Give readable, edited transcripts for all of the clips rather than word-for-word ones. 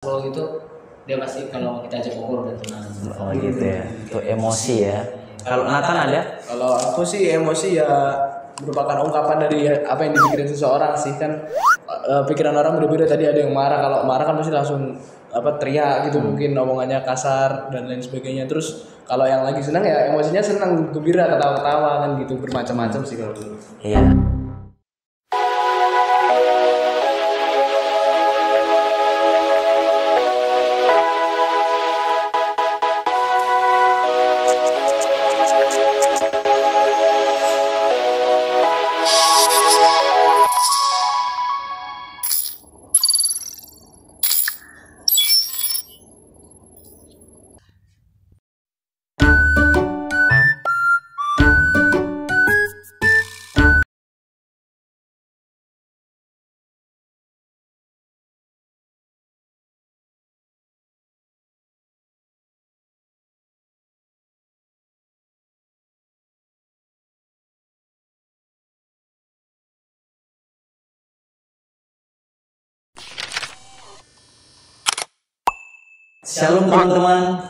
Slow itu dia pasti kalau kita ajak ngobrol dan tenang. Oh gitu ya, itu emosi ya. Kalau Nathan ada? Kalau aku sih emosi ya merupakan ungkapan dari apa yang dipikirin seseorang sih kan. Pikiran orang beda-beda, tadi ada yang marah, kalau marah kan pasti langsung teriak gitu, mungkin omongannya kasar dan lain sebagainya. Terus kalau yang lagi senang ya emosinya senang, gembira, ketawa-ketawa kan gitu, bermacam-macam sih kalau dulu. Iya. Shalom teman-teman,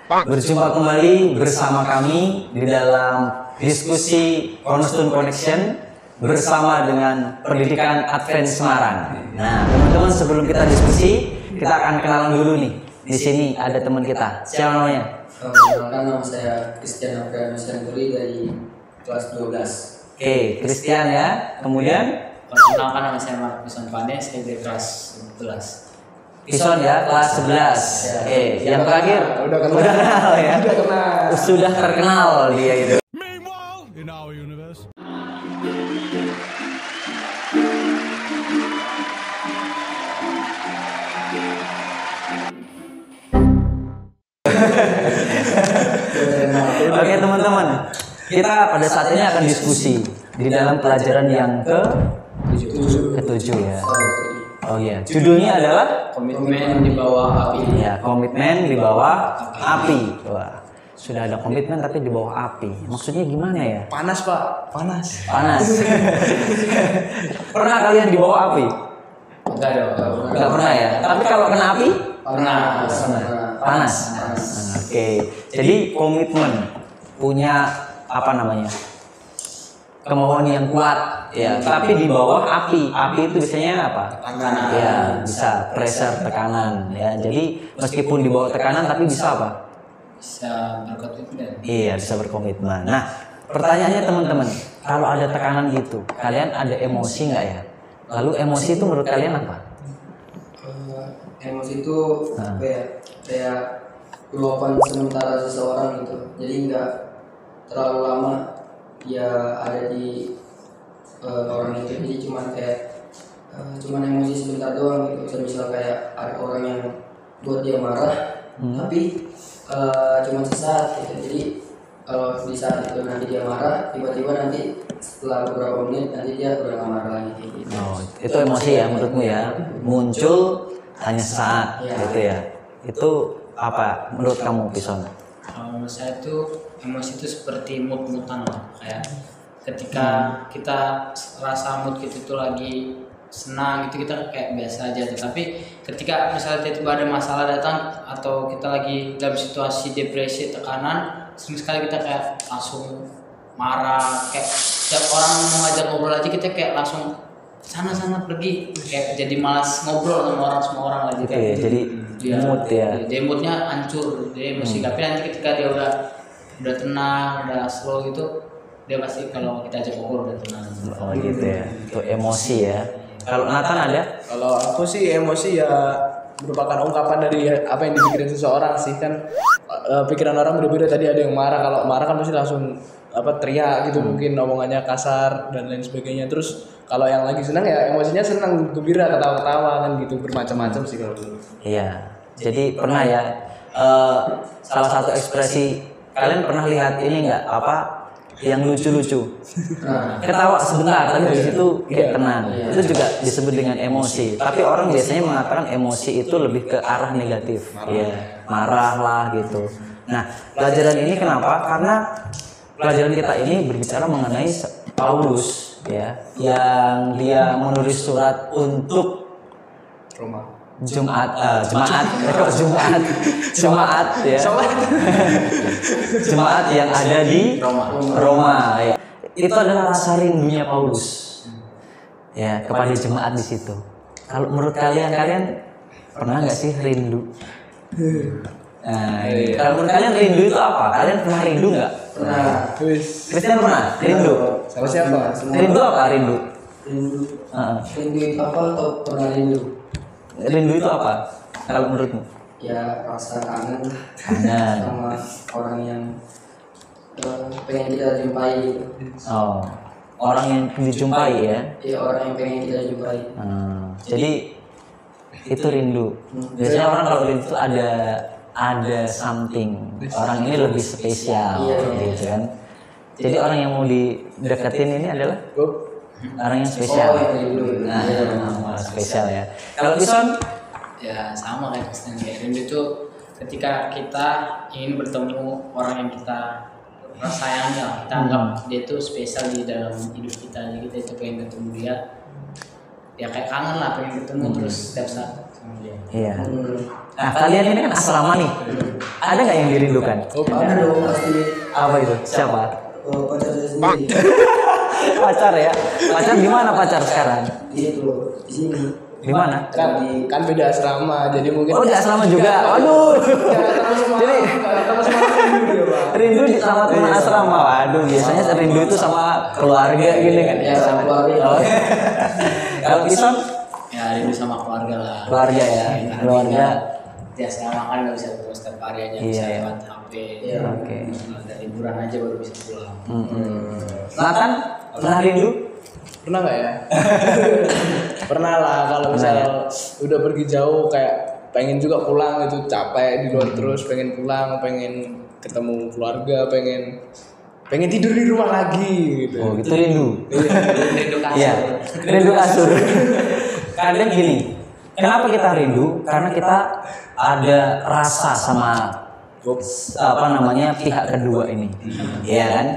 berjumpa kembali bersama kami di dalam diskusi Cornerstone Connection bersama dengan Pendidikan Advent Semarang. Nah, teman-teman, sebelum kita diskusi, kita akan kenalan dulu nih. Di sini ada teman kita. Siapa namanya? Perkenalkan, nama saya Christian Afrianus Guri dari kelas 12. Oke, Christian ya. Kemudian Perkenalkan, nama saya Mark Bison Pandey, saya dari kelas 11. Pison ya, kelas 11. Oke, yang terakhir Udah kenal. Udah kenal ya. Udah kenal. Sudah terkenal dia itu. Meanwhile, in our universe. Oke teman-teman, kita pada saat ini akan diskusi di dalam pelajaran yang ketujuh ya. Oh iya, judulnya adalah Komitmen di bawah api. ya, komitmen di bawah api. Wah, sudah ada komitmen tapi di bawah api. Maksudnya gimana ya? Panas Pak, panas. Panas. Pernah kalian di bawah api? Enggak dong. Enggak pernah ya. Tapi kalau kena api? Pernah. Panas. Oke. Jadi komitmen punya apa namanya? Kemauan yang kuat ya, tapi di bawah api. Api itu biasanya apa? Tekanan. Ya, bisa pressure, tekanan ya. Jadi meskipun di bawah tekanan tapi bisa apa? Bisa berkomitmen. Iya, bisa berkomitmen. Nah, pertanyaannya teman-teman, kalau ada tekanan gitu, kalian ada emosi nggak ya? Lalu emosi itu menurut kalian apa? Emosi itu apa ya? Kayak luapan sementara seseorang gitu. Jadi nggak terlalu lama dia ada di orang itu. Jadi cuman emosi sebentar doang gitu. Misal kayak ada orang yang buat dia marah, tapi cuma sesaat gitu. Jadi kalau di saat itu nanti dia marah, tiba-tiba nanti setelah beberapa menit nanti dia udah nggak marah lagi gitu. Oh, itu emosi ya menurutmu ya? Muncul hanya sesaat gitu ya. Itu apa menurut kamu, Pison? Kalau menurut saya tuh emosi itu seperti mood-moodan lah. Kayak ketika kita rasa mood kita tuh lagi senang gitu, kita kayak biasa aja. Tetapi ketika misalnya tiba-tiba ada masalah datang atau kita lagi dalam situasi depresi, tekanan, sering sekali kita kayak langsung marah. Kayak setiap orang mau ngajak ngobrol aja kita kayak langsung sana pergi, kayak jadi malas ngobrol sama semua orang lagi Oke, jadi mood ya. Jadi moodnya hancur, jadi emosi. Tapi nanti ketika dia udah tenang, udah slow gitu, dia pasti kalau kita ajak ngobrol udah tenang. Oh gitu ya. Itu emosi ya. Kalau Nathan ada? Kalau aku sih emosi ya merupakan ungkapan dari apa yang dipikirin seseorang sih kan. Pikiran orang beda-beda, tadi ada yang marah, kalau marah kan pasti langsung teriak gitu, mungkin omongannya kasar dan lain sebagainya. Terus kalau yang lagi senang ya emosinya senang, gembira, ketawa-ketawa kan gitu, bermacam-macam sih kalau dulu. Iya. Jadi pernah ya salah satu ekspresi kalian pernah lihat ini nggak apa yang lucu-lucu? Ketawa sebentar tapi di situ kayak tenang. Itu juga disebut dengan emosi. Tapi orang biasanya mengatakan emosi itu lebih ke arah negatif. Iya, marah lah gitu. Nah, pelajaran ini kenapa? Karena pelajaran kita ini berbicara mengenai Paulus ya, yang dia menulis surat untuk Roma. Jumat ya. Jemaat yang ada di Roma ya. Itu adalah rasa rindunya Paulus ya kepada jemaat di situ. Kalau menurut kalian pernah nggak sih rindu? Nah, kalau menurut kalian rindu itu apa? Kalian pernah rindu nggak? Pernah. Christian pernah rindu? Sama siapa? Rindu apa rindu? Rindu itu apa atau pernah rindu? Rindu itu apa? Kalau menurutmu? Ya rasa kangen Kangen. sama orang yang pengen kita jumpai gitu. Oh, orang yang dijumpai ya. Ya orang yang pengen kita jumpai. Jadi itu rindu. Biasanya orang kalau rindu itu ada something. Orang ini lebih spesial, gitu kan. Jadi orang yang mau dideketin ini adalah orang yang spesial. Nah, spesial ya. Kalau Bison? Ya sama kayak Kristen, kayak rindu itu ketika kita ingin bertemu orang yang kita sayangi lah, kita anggap dia itu spesial di dalam hidup kita, jadi kita itu pengen ketemu dia, ya kayak kangen lah, pengen ketemu terus setiap saat sama dia. Iya. Nah, kalian ini kan asrama nih. Ada nggak yang dirindukan? Ada dong pasti. Apa itu? Siapa? Pacar saya sendiri. Pacar ya. Pacar gimana pacar sekarang? Itu di sini. Di mana? Kan beda asrama, jadi mungkin. Oh, di asrama juga. Waduh. Jadi rindu sama teman asrama. Waduh, biasanya rindu itu sama keluarga gini kan. Ya sama keluarga. Oh. Kalau Bison? Ya rindu sama keluarga lah. Keluarga ya. Keluarga. Di asrama kan nggak bisa ketemu setiap hari aja, bisa lewat HP. Iya. Oke. Ada liburan aja baru bisa pulang. Nathan, pernah rindu? Pernah nggak ya? Pernah lah, kalau misal udah pergi jauh kayak pengen juga pulang itu, capek di luar terus, pengen pulang, pengen ketemu keluarga, pengen tidur di rumah lagi gitu. Oh, itu rindu. Rindu kasih. Iya, rindu kasur. Kadang gini, kenapa kita rindu? Karena kita ada rasa sama pihak kedua ini, iya kan?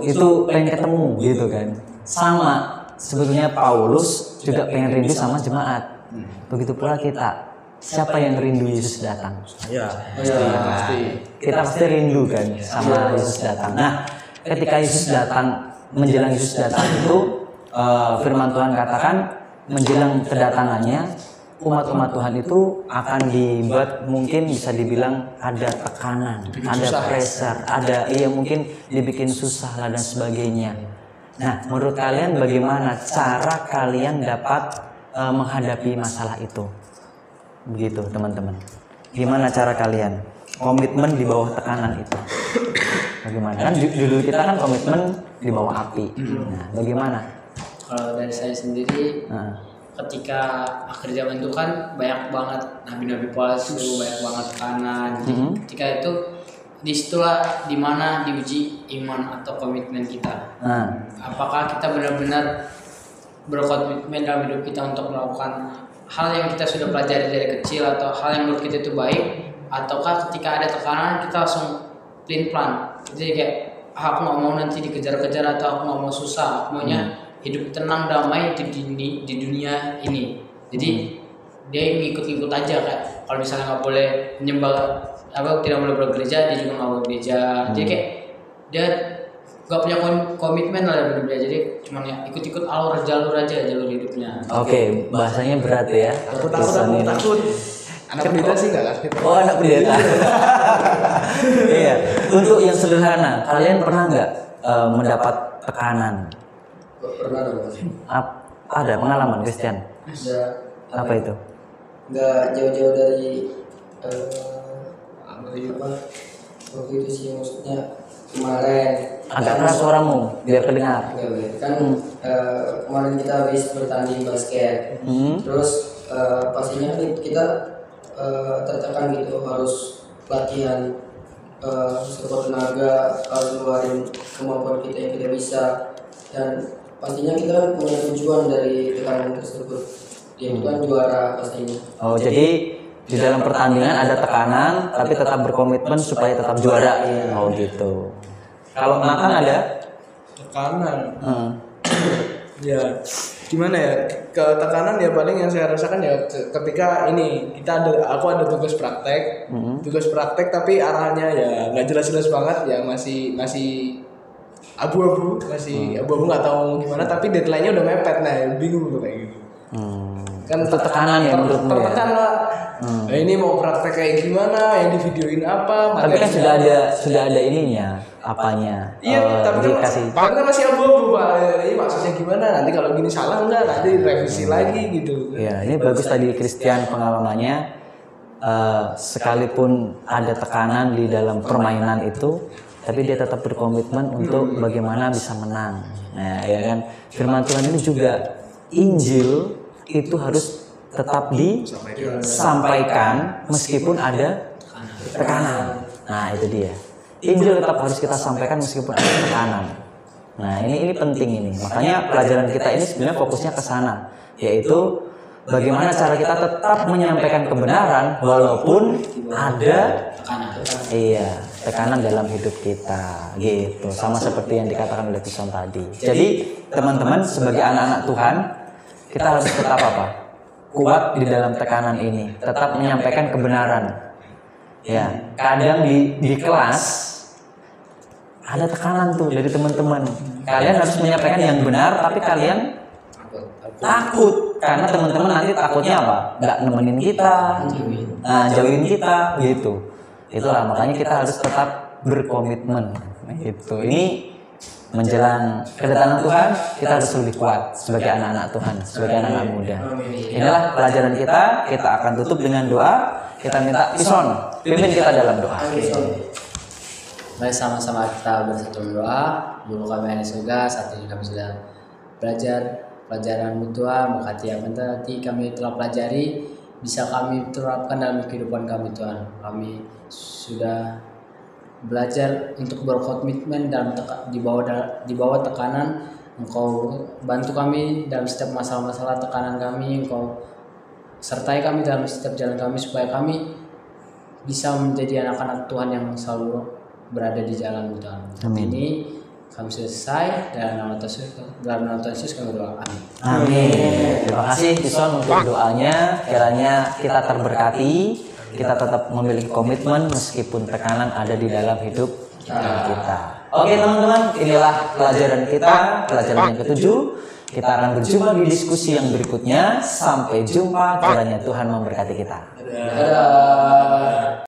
Itu pengen ketemu gitu kan. Sama sebetulnya Paulus juga pengen rindu sama jemaat. Begitu pula kita. Siapa yang rindu Yesus datang? Ya, Pasti. Kita pasti rindu kan sama Yesus datang. Nah, ketika Yesus datang, menjelang Yesus datang itu firman Tuhan katakan menjelang kedatangannya umat-umat Tuhan itu akan dibuat, mungkin bisa dibilang ada tekanan, ada pressure, mungkin dibikin susah lah dan sebagainya. Nah, menurut kalian bagaimana cara kalian dapat menghadapi masalah itu? Begitu teman-teman. Gimana cara kalian komitmen di bawah tekanan itu? Bagaimana? Kan judul kita kan komitmen di bawah api. Nah, bagaimana? Kalau dari saya sendiri, ketika akhir zaman itu kan banyak banget nabi-nabi palsu, banyak banget tekanan. Ketika itu disitulah dimana diuji iman atau komitmen kita. Apakah kita benar-benar berkomitmen dalam hidup kita untuk melakukan hal yang kita sudah pelajari dari kecil atau hal yang menurut kita itu baik, ataukah ketika ada tekanan kita langsung plan plan. Jadi kayak aku nggak mau nanti dikejar-kejar atau aku nggak mau susah, aku maunya hidup tenang damai di dunia ini. Jadi dia ngikut-ngikut aja, kayak kalau misalnya nggak boleh menyembah tidak boleh bergereja, dia juga nggak boleh gereja. Jadi kayak dia nggak punya komitmen lah dalam hidupnya, jadi cuma ya ikut-ikut jalur hidupnya. Oke, bahasanya berat ya. Takut. Anak pendeta sih nggak kaget. Oh, anak pendeta. Iya. Untuk yang sederhana, kalian pernah nggak mendapat tekanan? Pernah dong. Ada pengalaman Christian? Ya, Apa itu? nggak jauh-jauh dari waktu itu sih, maksudnya kemarin Agak keras suaramu biar kedengar. kan kemarin kita habis bertanding basket, terus pastinya kita tertekan gitu, harus latihan sekuat tenaga, harus ngeluarin kemampuan kita yang kita bisa, dan pastinya kita punya tujuan dari tekanan tersebut, yaitu kan juara pastinya. Oh, jadi di dalam pertandingan ada tekanan, tapi tetap berkomitmen supaya tetap juara. Oh gitu. Kalau Nathan ada? Tekanan. Ya, gimana ya, ketekanan ya paling yang saya rasakan ya ketika ini aku ada tugas praktek, tapi arahnya ya nggak jelas-jelas banget ya, masih abu-abu nggak tahu gimana, tapi deadline-nya udah mepet, nah bingung tuh kayak gitu. Kan itu tekanan ya menurutmu ya? Tertekan lah. Nah, ini mau praktek kayak gimana, yang di videoin apa, Tapi kan sudah ada ininya, apanya? Iya, tapi dikasih. kan masih abu-abu Pak. Ini maksudnya gimana? Nanti kalau gini salah enggak? Nanti revisi lagi gitu. Ya, ini bagus tadi Christian pengalamannya. Sekalipun ada tekanan di dalam permainan itu, tapi dia tetap berkomitmen untuk bagaimana bisa menang. Nah, ya kan. Firman Tuhan ini juga Injil itu harus tetap disampaikan meskipun ada tekanan. Nah, itu dia. Injil tetap harus kita sampaikan meskipun ada tekanan. Nah, ini penting ini. Makanya pelajaran kita ini sebenarnya fokusnya ke sana, yaitu bagaimana cara kita tetap menyampaikan kebenaran walaupun ada tekanan dalam hidup kita, gitu. Sama seperti yang dikatakan oleh Tison tadi. Jadi, teman-teman sebagai anak-anak Tuhan, kita harus tetap kuat di dalam tekanan ini, tetap menyampaikan kebenaran. Ya, kadang di kelas ada tekanan tuh dari teman-teman. Kalian harus menyampaikan yang benar, tapi kalian takut karena teman-teman nanti takutnya apa? Nggak nemenin kita, jauhin kita, gitu. Itulah makanya kita harus tetap berkomitmen. Gitu. Ini menjelang kedatangan Tuhan, kita harus lebih kuat sebagai anak-anak Tuhan, sebagai anak-anak muda. Inilah pelajaran kita. Kita akan tutup dengan doa. Kita minta Tison pimpin kita dalam doa. Mari sama-sama kita bersatu berdoa. Bapa kami yang di surga, saat ini kami sudah belajar pelajaran Tuhan, berkati apa yang tadi kami telah pelajari bisa kami terapkan dalam kehidupan kami Tuhan. Kami sudah belajar untuk berkomitmen dalam di bawah tekanan. Engkau bantu kami dalam setiap masalah-masalah tekanan kami. Engkau sertai kami dalam setiap jalan kami supaya kami bisa menjadi anak-anak Tuhan yang selalu berada di jalan Tuhan. Ini kami selesai dalam nama Tuhan Yesus kami berdoa. Amin. Amin. Terima kasih Tison untuk doanya. Kiranya kita terberkati. Kita tetap memiliki komitmen meskipun tekanan ada di dalam hidup kita. Oke teman-teman, inilah pelajaran kita, pelajaran yang ke-7. Kita akan berjumpa di diskusi yang berikutnya. Sampai jumpa, kiranya Tuhan memberkati kita. Dadah.